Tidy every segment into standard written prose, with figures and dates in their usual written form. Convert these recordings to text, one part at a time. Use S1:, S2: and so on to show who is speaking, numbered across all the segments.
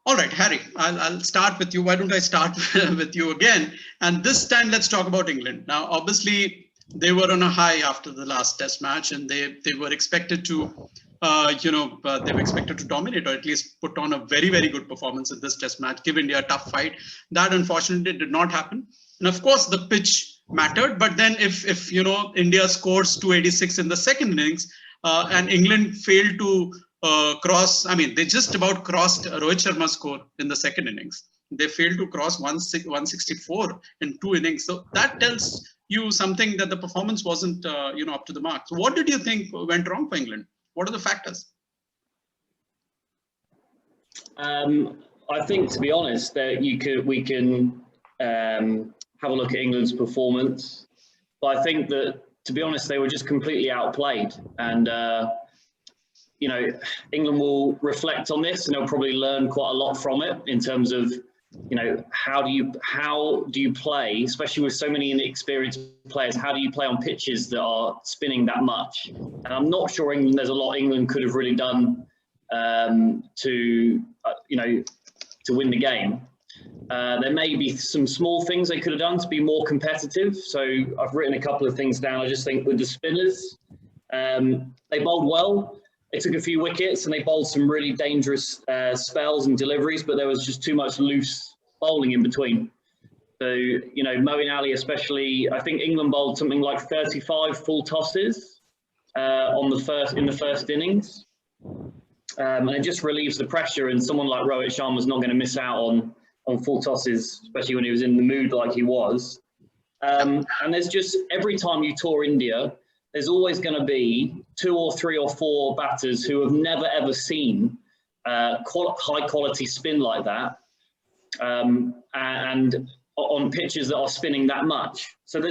S1: All right, Harry, I'll start with you. Why don't I start with you again? And this time, let's talk about England. Now, obviously, they were on a high after the last Test match, and they were expected to, they were expected to dominate or at least put on a very, very good performance in this Test match, give India a tough fight. That unfortunately did not happen. And of course, the pitch mattered. But then, if India scores 286 in the second innings, and England failed to cross. I mean, they just about crossed Rohit Sharma's score in the second innings. They failed to cross 164 in 2 innings. So that tells you something that the performance wasn't, up to the mark. So what did you think went wrong for England? What are the factors?
S2: I think, to be honest, that we can have a look at England's performance, but I think that, to be honest, they were just completely outplayed, and England will reflect on this and they'll probably learn quite a lot from it in terms of, how do you play, especially with so many inexperienced players, how do you play on pitches that are spinning that much? And I'm not sure there's a lot England could have really done to win the game. There may be some small things they could have done to be more competitive. So I've written a couple of things down. I just think with the spinners, they bowled well. They took a few wickets and they bowled some really dangerous spells and deliveries, but there was just too much loose bowling in between. So, Moeen Ali especially, I think England bowled something like 35 full tosses in the first innings. And it just relieves the pressure, and someone like Rohit Sharma's not going to miss out on full tosses, especially when he was in the mood like he was. And there's just, every time you tour India, there's always going to be 2 or 3 or 4 batters who have never ever seen high quality spin like that, and on pitches that are spinning that much. So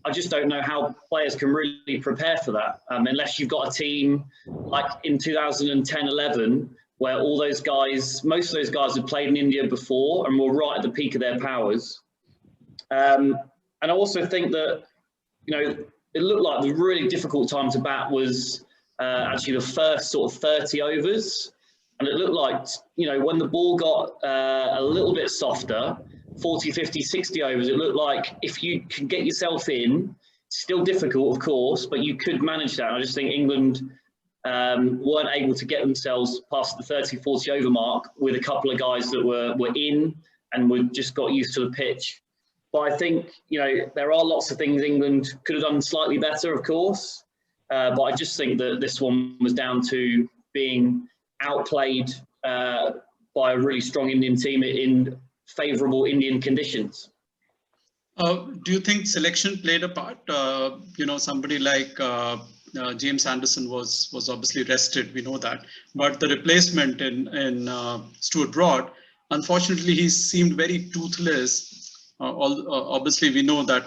S2: I just don't know how players can really prepare for that, unless you've got a team like in 2010-11, where most of those guys had played in India before and were right at the peak of their powers. And I also think that, it looked like the really difficult time to bat was actually the first sort of 30 overs. And it looked like, when the ball got a little bit softer, 40, 50, 60 overs, it looked like if you could get yourself in, still difficult, of course, but you could manage that. I just think England weren't able to get themselves past the 30, 40 over mark with a couple of guys that were in and just got used to the pitch. But I think, there are lots of things England could have done slightly better, of course. But I just think that this one was down to being outplayed by a really strong Indian team in favourable Indian conditions.
S1: Do you think selection played a part? Somebody like James Anderson was obviously rested, we know that. But the replacement in Stuart Broad, unfortunately, he seemed very toothless. Obviously, we know that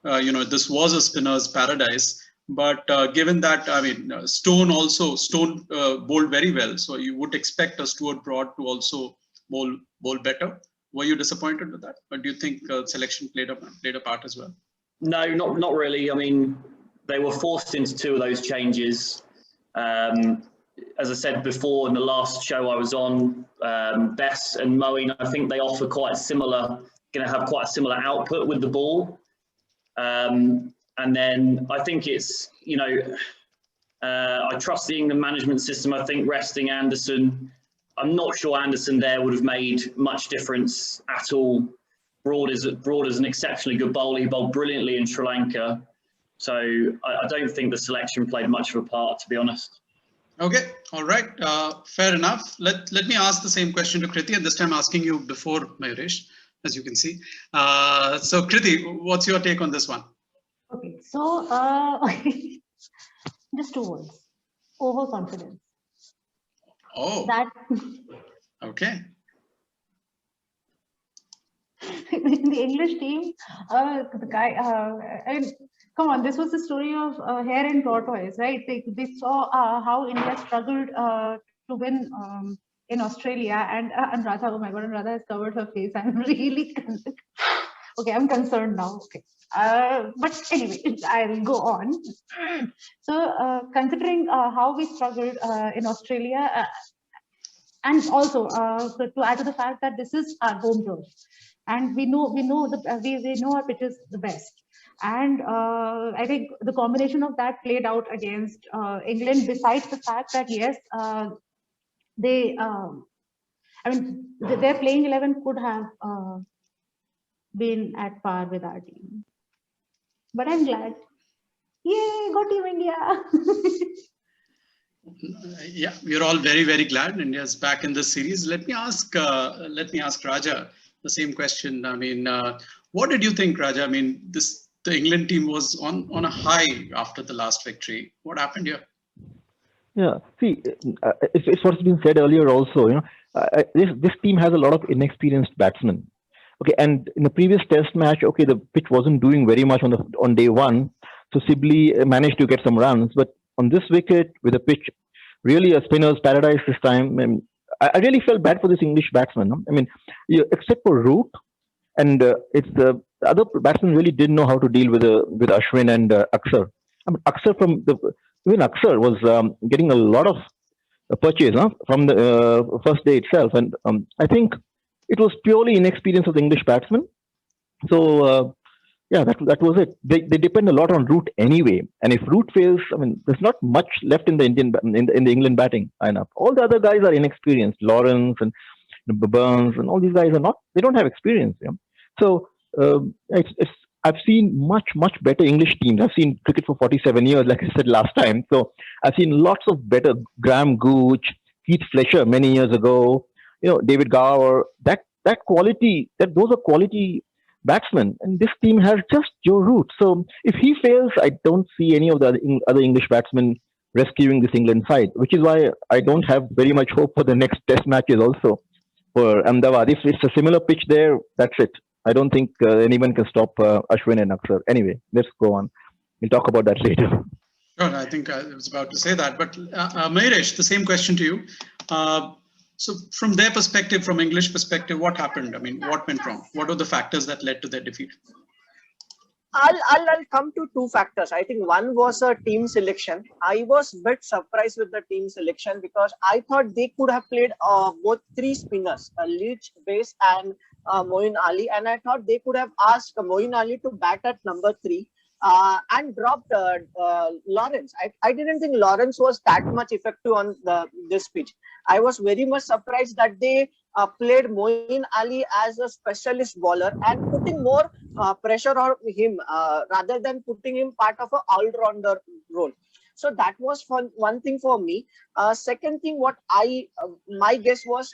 S1: this was a spinner's paradise, but given that, Stone bowled very well, so you would expect a Stuart Broad to also bowl better. Were you disappointed with that, or do you think selection played a part as well?
S2: No, not really. They were forced into 2 of those changes. As I said before in the last show I was on, Bess and Moeen, I think they offer going to have quite a similar output with the ball. And then I think it's, I trust the England management system. I think resting Anderson, I'm not sure Anderson there would have made much difference at all. Broad is an exceptionally good bowler. He bowled brilliantly in Sri Lanka. So I don't think the selection played much of a part, to be honest.
S1: Okay, all right, fair enough. Let me ask the same question to Kriti, and this time asking you before Mayuresh, as you can see. So Kriti, what's your take on this one?
S3: Okay, so just 2 words: overconfidence.
S1: Oh,
S3: that
S1: okay.
S3: In the English team, the guy, come on, this was the story of hare and tortoise, right? They saw how India struggled to win in Australia, and Anuradha, oh my God, Anuradha has covered her face. I'm really okay. I'm concerned now. Okay, but anyway, I'll go on. So, considering how we struggled in Australia, And also to add to the fact that this is our home turf, and we know we know our pitches the best. And I think the combination of that played out against England. Besides the fact that yes, they I mean their playing 11 could have been at par with our team, but I'm glad. Yay, go Team India!
S1: Yeah, we're all very, very glad India's back in this series. Let me ask Raja the same question. I mean, what did you think, Raja? I mean, the England team was on a high after the last victory. What happened here?
S4: Yeah, see, it's what's been said earlier also. This team has a lot of inexperienced batsmen. Okay, and in the previous Test match, okay, the pitch wasn't doing very much on day one, so Sibley managed to get some runs. But on this wicket, with a pitch really a spinner's paradise this time, I really felt bad for this English batsman. No? I mean, except for Root, and it's the other batsmen really didn't know how to deal with Ashwin and Akshar. I mean, even Akshar was getting a lot of purchase from the first day itself, and I think it was purely inexperience of the English batsmen. So yeah, that was it. They depend a lot on Root anyway, and if Root fails, I mean, there's not much left in the England batting lineup. All the other guys are inexperienced. Lawrence and Burns and all these guys are not. They don't have experience. So it's I've seen much better English teams. I've seen cricket for 47 years, like I said last time. So I've seen lots of better Graham Gooch, Keith Fletcher many years ago. David Gower. That quality. Those are quality batsmen, and this team has just Joe Root. So if he fails, I don't see any of the other English batsmen rescuing this England side, which is why I don't have very much hope for the next Test matches also for Ahmedabad. If it's a similar pitch there, that's it. I don't think anyone can stop Ashwin and Akshar. Anyway, let's go on. We'll talk about that later.
S1: Sure, I think I was about to say that. But Mayuresh, the same question to you. So from their perspective, from English perspective, what happened? I mean, what went wrong? What were the factors that led to their defeat?
S5: I'll come to two factors. I think one was a team selection. I was a bit surprised with the team selection because I thought they could have played both three spinners, Leach, Base, and Moeen Ali, and I thought they could have asked Moeen Ali to bat at number 3 and dropped Lawrence. I didn't think Lawrence was that much effective on this pitch. I was very much surprised that they played Moeen Ali as a specialist bowler and putting more pressure on him rather than putting him part of an all-rounder role. So that was one thing for me. Second thing, what my guess was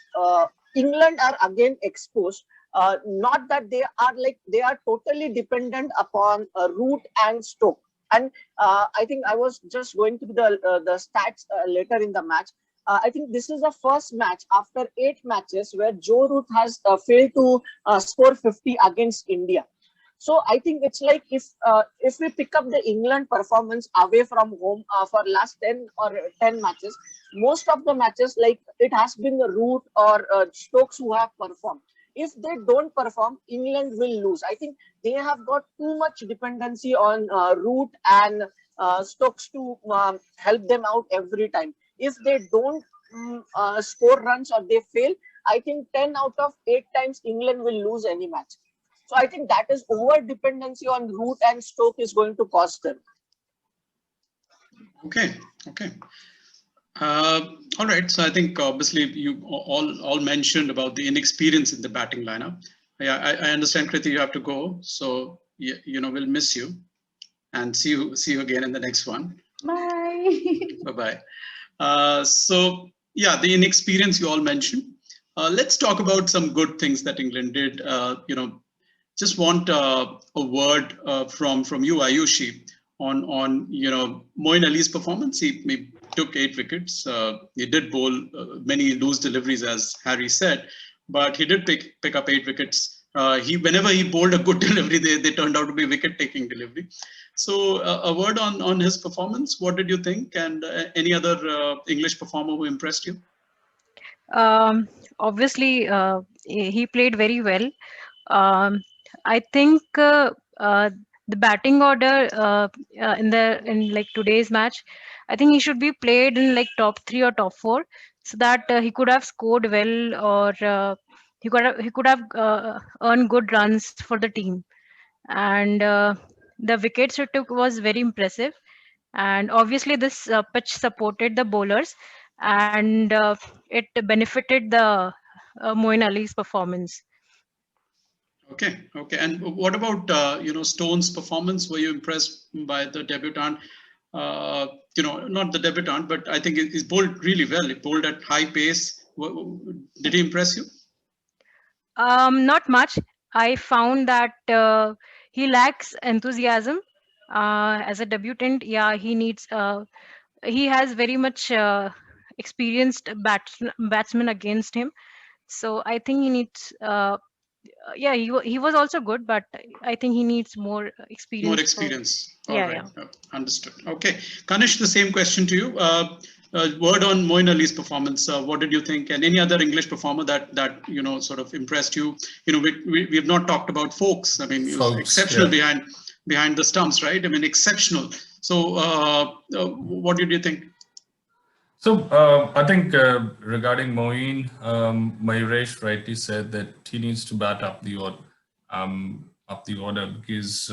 S5: England are again exposed. Not that they are totally dependent upon Root and Stoke. And I think I was just going through the stats later in the match. I think this is the first match after 8 matches where Joe Root has failed to score 50 against India. So I think it's like if we pick up the England performance away from home for last 10 matches, most of the matches it has been the Root or Stokes who have performed. If they don't perform, England will lose. I think they have got too much dependency on Root and Stokes to help them out every time. If they don't score runs or they fail, I think 10 out of 8 times England will lose any match. So I think that is over dependency on Root and Stoke is going to cost them.
S1: Okay. All right. So I think obviously you all mentioned about the inexperience in the batting lineup. Yeah, I understand, Kriti, you have to go. So we'll miss you and see you again in the next one.
S3: Bye.
S1: Bye-bye. So yeah, the inexperience you all mentioned. Let's talk about some good things that England did. Just want a word from you, Ayushi, on Moeen Ali's performance. He took 8 wickets. He did bowl many loose deliveries, as Harry said, but he did pick up 8 wickets. Whenever he bowled a good delivery, they turned out to be wicket-taking delivery. So a word on his performance. What did you think? And any other English performer who impressed you?
S6: Obviously, he played very well. I think the batting order in today's match, I think he should be played in top 3 or top 4. so that he could have scored well, or he could have earned good runs for the team. And the wickets he took was very impressive. And obviously, this pitch supported the bowlers, and it benefited the Moeen Ali's performance.
S1: Okay, okay. And what about Stone's performance? Were you impressed by the debutant? Not the debutant, but I think he's bowled really well. He bowled at high pace. Did he impress you?
S6: Not much. I found that he lacks enthusiasm as a debutant. Yeah, he needs. He has very much experienced batsmen against him. So I think he needs. Yeah, he was also good, but I think he needs more
S1: More
S6: experience.
S1: experience. All
S6: Yeah,
S1: right.
S6: yeah.
S1: Understood. Okay. Kanish, the same question to you. Word on Moeen Ali's performance. What did you think? And any other English performer that sort of impressed you? We have not talked about Folks. I mean, he was exceptional behind the stumps, right? I mean, exceptional. So, what did you think?
S7: So I think regarding Moeen, Mayuresh rightly said that he needs to bat up the order because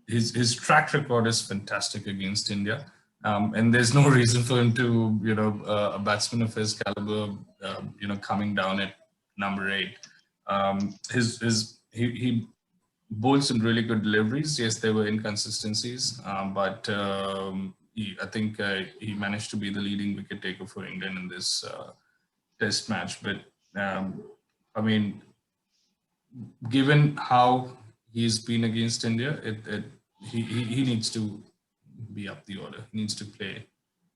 S7: his track record is fantastic against India, and there's no reason for him to a batsman of his caliber coming down at number 8. He bowled some really good deliveries. Yes, there were inconsistencies, but I think he managed to be the leading wicket taker for England in this test match. But I mean, given how he's been against India, he needs to be up the order. He needs to play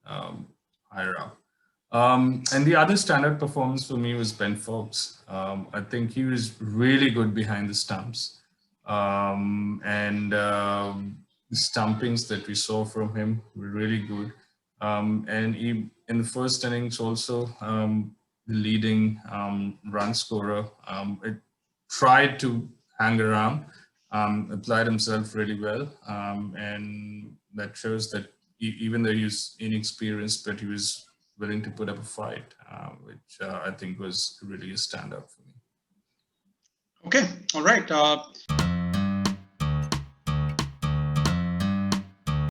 S7: higher up. And the other standout performance for me was Ben Fox. I think he was really good behind the stumps. And the stumpings that we saw from him were really good. And he, in the first innings also, the leading run scorer, it tried to hang around, applied himself really well. And that shows that even though he was inexperienced, but he was willing to put up a fight, which I think was really a standout for me.
S1: Okay, all right.